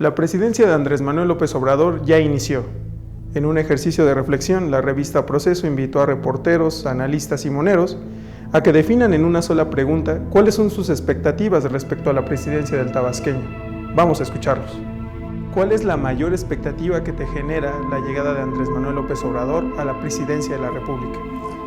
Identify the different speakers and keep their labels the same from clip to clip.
Speaker 1: La presidencia de Andrés Manuel López Obrador ya inició. En un ejercicio de reflexión, la revista Proceso invitó a reporteros, analistas y moneros a que definan en una sola pregunta cuáles son sus expectativas respecto a la presidencia del tabasqueño. Vamos a escucharlos. ¿Cuál es la mayor expectativa que te genera la llegada de Andrés Manuel López Obrador a la presidencia de la República?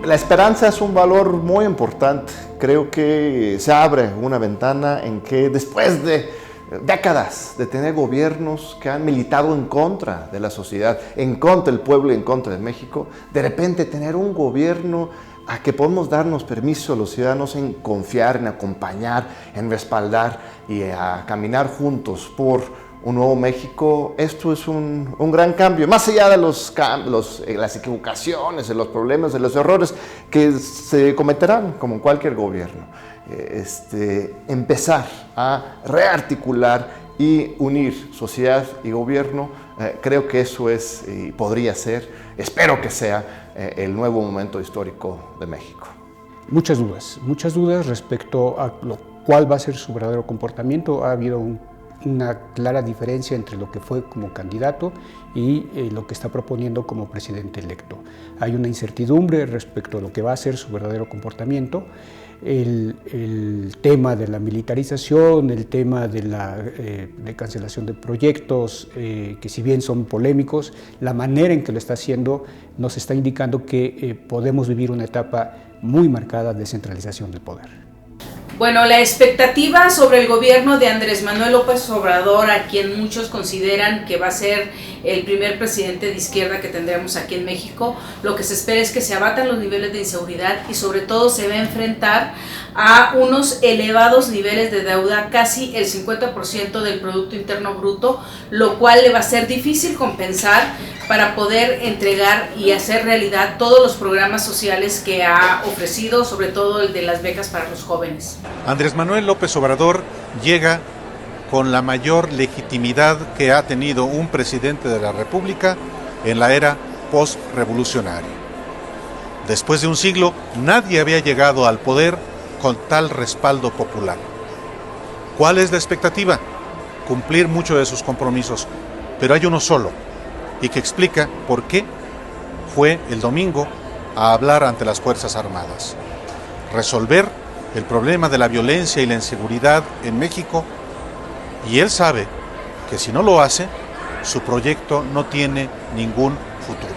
Speaker 2: La esperanza es un valor muy importante. Creo que se abre una ventana en que después de décadas de tener gobiernos que han militado en contra de la sociedad, en contra del pueblo y en contra de México, de repente tener un gobierno a que podemos darnos permiso a los ciudadanos en confiar, en acompañar, en respaldar y a caminar juntos por un nuevo México. Esto es un gran cambio, más allá de las equivocaciones, de los problemas, de los errores que se cometerán como en cualquier gobierno. Empezar a rearticular y unir sociedad y gobierno, creo que eso es y podría ser, espero que sea el nuevo momento histórico de México.
Speaker 3: Muchas dudas respecto a cuál va a ser su verdadero comportamiento. Ha habido una clara diferencia entre lo que fue como candidato y lo que está proponiendo como presidente electo. Hay una incertidumbre respecto a lo que va a ser su verdadero comportamiento. El tema de la militarización, el tema de cancelación de proyectos, que si bien son polémicos, la manera en que lo está haciendo nos está indicando que podemos vivir una etapa muy marcada de centralización del poder.
Speaker 4: Bueno, la expectativa sobre el gobierno de Andrés Manuel López Obrador, a quien muchos consideran que va a ser el primer presidente de izquierda que tendremos aquí en México, lo que se espera es que se abatan los niveles de inseguridad y sobre todo se va a enfrentar a unos elevados niveles de deuda, casi el 50% del Producto Interno Bruto, lo cual le va a ser difícil compensar para poder entregar y hacer realidad todos los programas sociales que ha ofrecido, sobre todo el de las becas para los jóvenes.
Speaker 5: Andrés Manuel López Obrador llega con la mayor legitimidad que ha tenido un presidente de la República en la era post-revolucionaria. Después de un siglo, nadie había llegado al poder con tal respaldo popular. ¿Cuál es la expectativa? Cumplir muchos de sus compromisos, pero hay uno solo, y que explica por qué fue el domingo a hablar ante las Fuerzas Armadas. Resolver el problema de la violencia y la inseguridad en México, y él sabe que si no lo hace, su proyecto no tiene ningún futuro.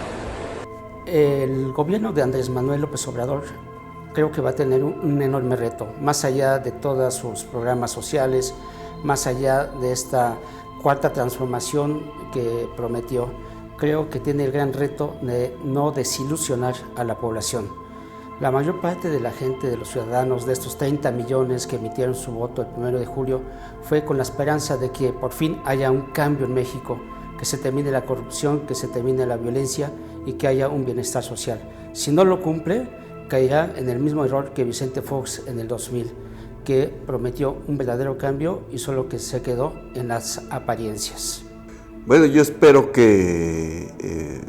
Speaker 6: El gobierno de Andrés Manuel López Obrador creo que va a tener un enorme reto, más allá de todos sus programas sociales, más allá de esta cuarta transformación que prometió. Creo que tiene el gran reto de no desilusionar a la población. La mayor parte de la gente, de los ciudadanos, de estos 30 millones que emitieron su voto el 1 de julio, fue con la esperanza de que por fin haya un cambio en México, que se termine la corrupción, que se termine la violencia y que haya un bienestar social. Si no lo cumple, caerá en el mismo error que Vicente Fox en el 2000, que prometió un verdadero cambio y solo que se quedó en las apariencias.
Speaker 7: Bueno, yo espero que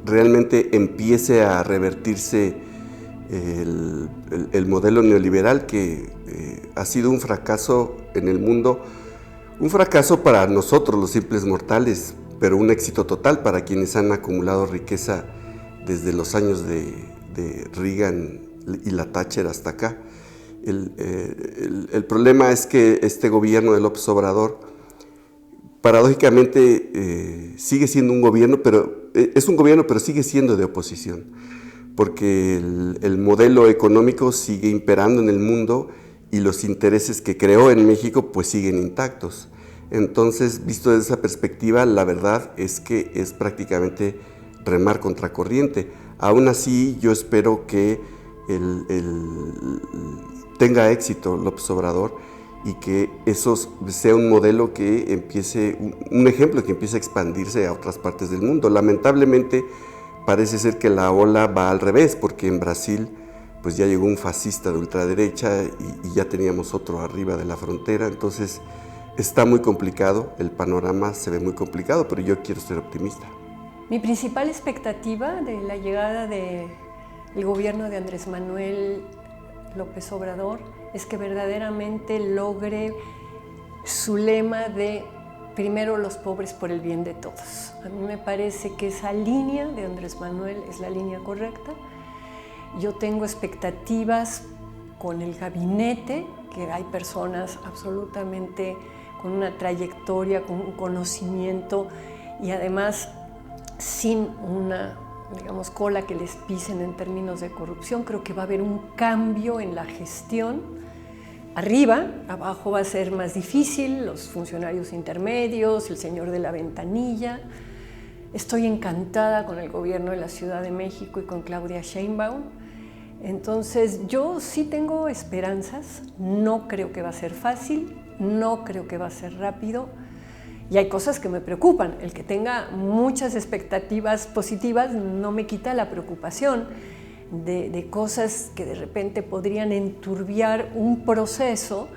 Speaker 7: realmente empiece a revertirse el modelo neoliberal que ha sido un fracaso en el mundo, un fracaso para nosotros los simples mortales, pero un éxito total para quienes han acumulado riqueza desde los años de Reagan y la Thatcher hasta acá. El problema es que este gobierno de López Obrador paradójicamente sigue siendo un gobierno, pero sigue siendo de oposición, porque el modelo económico sigue imperando en el mundo y los intereses que creó en México pues siguen intactos. Entonces, visto desde esa perspectiva, la verdad es que es prácticamente remar contracorriente. Aún así, yo espero que tenga éxito López Obrador y que eso sea un modelo que empiece, un ejemplo que empiece a expandirse a otras partes del mundo. Lamentablemente parece ser que la ola va al revés, porque en Brasil pues ya llegó un fascista de ultraderecha y ya teníamos otro arriba de la frontera. Entonces está muy complicado, el panorama se ve muy complicado, pero yo quiero ser optimista.
Speaker 8: Mi principal expectativa de la llegada del gobierno de Andrés Manuel López Obrador es que verdaderamente logre su lema de primero los pobres por el bien de todos. A mí me parece que esa línea de Andrés Manuel es la línea correcta. Yo tengo expectativas con el gabinete, que hay personas absolutamente con una trayectoria, con un conocimiento y además sin una, digamos, cola que les pisen en términos de corrupción. Creo que va a haber un cambio en la gestión. Arriba, abajo va a ser más difícil, los funcionarios intermedios, el señor de la ventanilla. Estoy encantada con el gobierno de la Ciudad de México y con Claudia Sheinbaum. Entonces, yo sí tengo esperanzas, no creo que va a ser fácil, no creo que va a ser rápido, y hay cosas que me preocupan. El que tenga muchas expectativas positivas no me quita la preocupación de cosas que de repente podrían enturbiar un proceso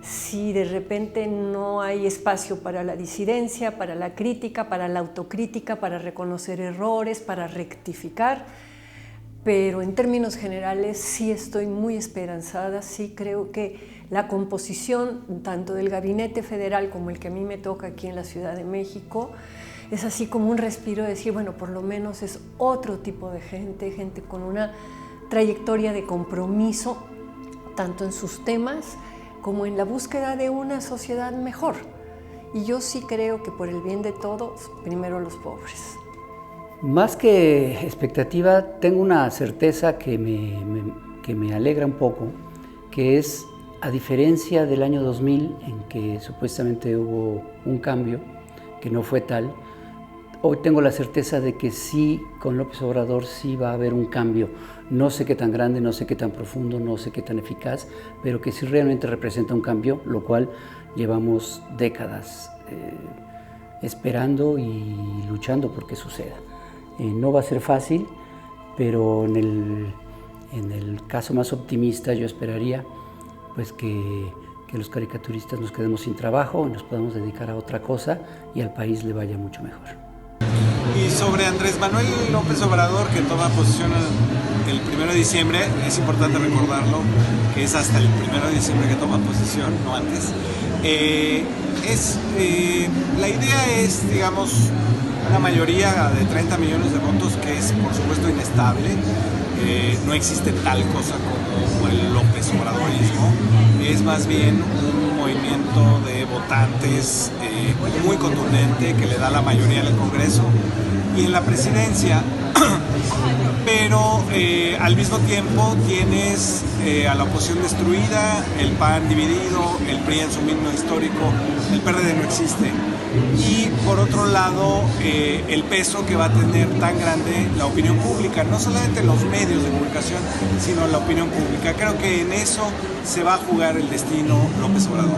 Speaker 8: si de repente no hay espacio para la disidencia, para la crítica, para la autocrítica, para reconocer errores, para rectificar. Pero en términos generales sí estoy muy esperanzada, sí creo que la composición tanto del gabinete federal como el que a mí me toca aquí en la Ciudad de México es así como un respiro de decir, bueno, por lo menos es otro tipo de gente, gente con una trayectoria de compromiso, tanto en sus temas como en la búsqueda de una sociedad mejor. Y yo sí creo que por el bien de todos, primero los pobres.
Speaker 3: Más que expectativa, tengo una certeza que me alegra un poco, que es, a diferencia del año 2000, en que supuestamente hubo un cambio, que no fue tal, hoy tengo la certeza de que sí, con López Obrador sí va a haber un cambio. No sé qué tan grande, no sé qué tan profundo, no sé qué tan eficaz, pero que sí realmente representa un cambio, lo cual llevamos décadas esperando y luchando porque suceda. No va a ser fácil, pero en el caso más optimista yo esperaría pues que los caricaturistas nos quedemos sin trabajo y nos podamos dedicar a otra cosa y al país le vaya mucho mejor.
Speaker 9: Y sobre Andrés Manuel López Obrador, que toma posición el 1 de diciembre, es importante recordarlo, que es hasta el 1 de diciembre que toma posición, no antes. La idea es, digamos, una mayoría de 30 millones de votos, que es por supuesto inestable. No existe tal cosa como el López Obradorismo, es más bien un movimiento de votantes muy contundente que le da la mayoría en el Congreso y en la presidencia, pero al mismo tiempo tienes a la oposición destruida, el PAN dividido, el PRI en su mínimo histórico, el PRD no existe. Y por otro lado, el peso que va a tener tan grande la opinión pública, no solamente los medios de comunicación, sino la opinión pública. Creo que en eso se va a jugar el destino López Obrador.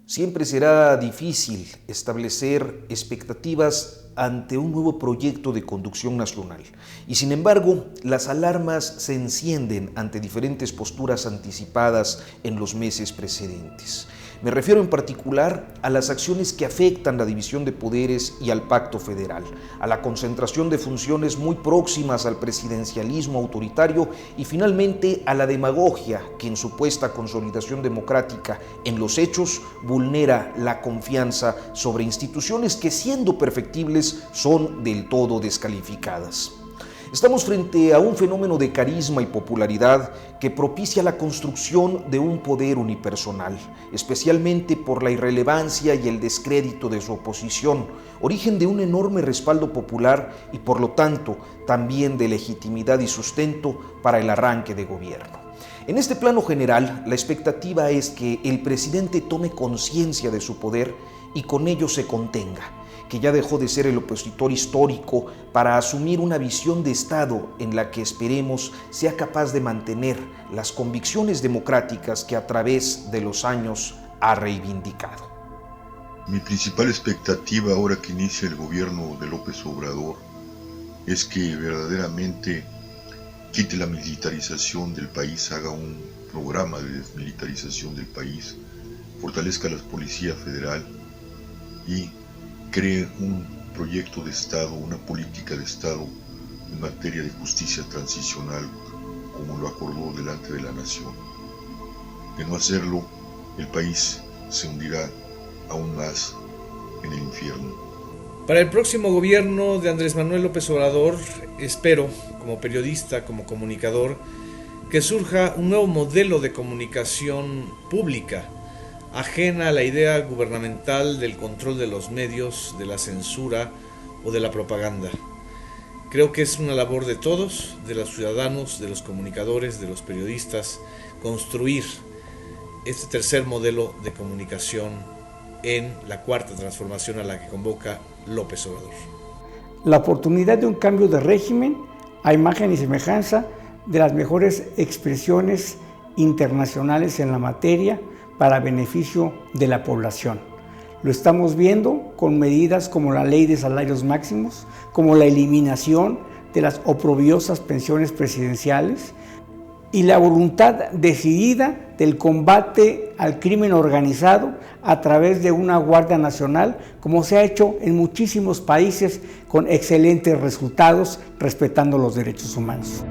Speaker 10: Siempre será difícil establecer expectativas ante un nuevo proyecto de conducción nacional. Y sin embargo, las alarmas se encienden ante diferentes posturas anticipadas en los meses precedentes. Me refiero en particular a las acciones que afectan la división de poderes y al pacto federal, a la concentración de funciones muy próximas al presidencialismo autoritario y finalmente a la demagogia que en supuesta consolidación democrática en los hechos vulnera la confianza sobre instituciones que siendo perfectibles son del todo descalificadas. Estamos frente a un fenómeno de carisma y popularidad que propicia la construcción de un poder unipersonal, especialmente por la irrelevancia y el descrédito de su oposición, origen de un enorme respaldo popular y por lo tanto también de legitimidad y sustento para el arranque de gobierno. En este plano general, la expectativa es que el presidente tome conciencia de su poder y con ello se contenga, que ya dejó de ser el opositor histórico para asumir una visión de Estado en la que esperemos sea capaz de mantener las convicciones democráticas que a través de los años ha reivindicado.
Speaker 11: Mi principal expectativa ahora que inicia el gobierno de López Obrador es que verdaderamente quite la militarización del país, haga un programa de desmilitarización del país, fortalezca la Policía Federal y cree un proyecto de Estado, una política de Estado en materia de justicia transicional, como lo acordó delante de la nación. De no hacerlo, el país se hundirá aún más en el infierno.
Speaker 12: Para el próximo gobierno de Andrés Manuel López Obrador, espero, como periodista, como comunicador, que surja un nuevo modelo de comunicación pública, ajena a la idea gubernamental del control de los medios, de la censura o de la propaganda. Creo que es una labor de todos, de los ciudadanos, de los comunicadores, de los periodistas, construir este tercer modelo de comunicación en la cuarta transformación a la que convoca López Obrador.
Speaker 3: La oportunidad de un cambio de régimen a imagen y semejanza de las mejores expresiones internacionales en la materia para beneficio de la población. Lo estamos viendo con medidas como la ley de salarios máximos, como la eliminación de las oprobiosas pensiones presidenciales y la voluntad decidida del combate al crimen organizado a través de una Guardia Nacional, como se ha hecho en muchísimos países con excelentes resultados respetando los derechos humanos.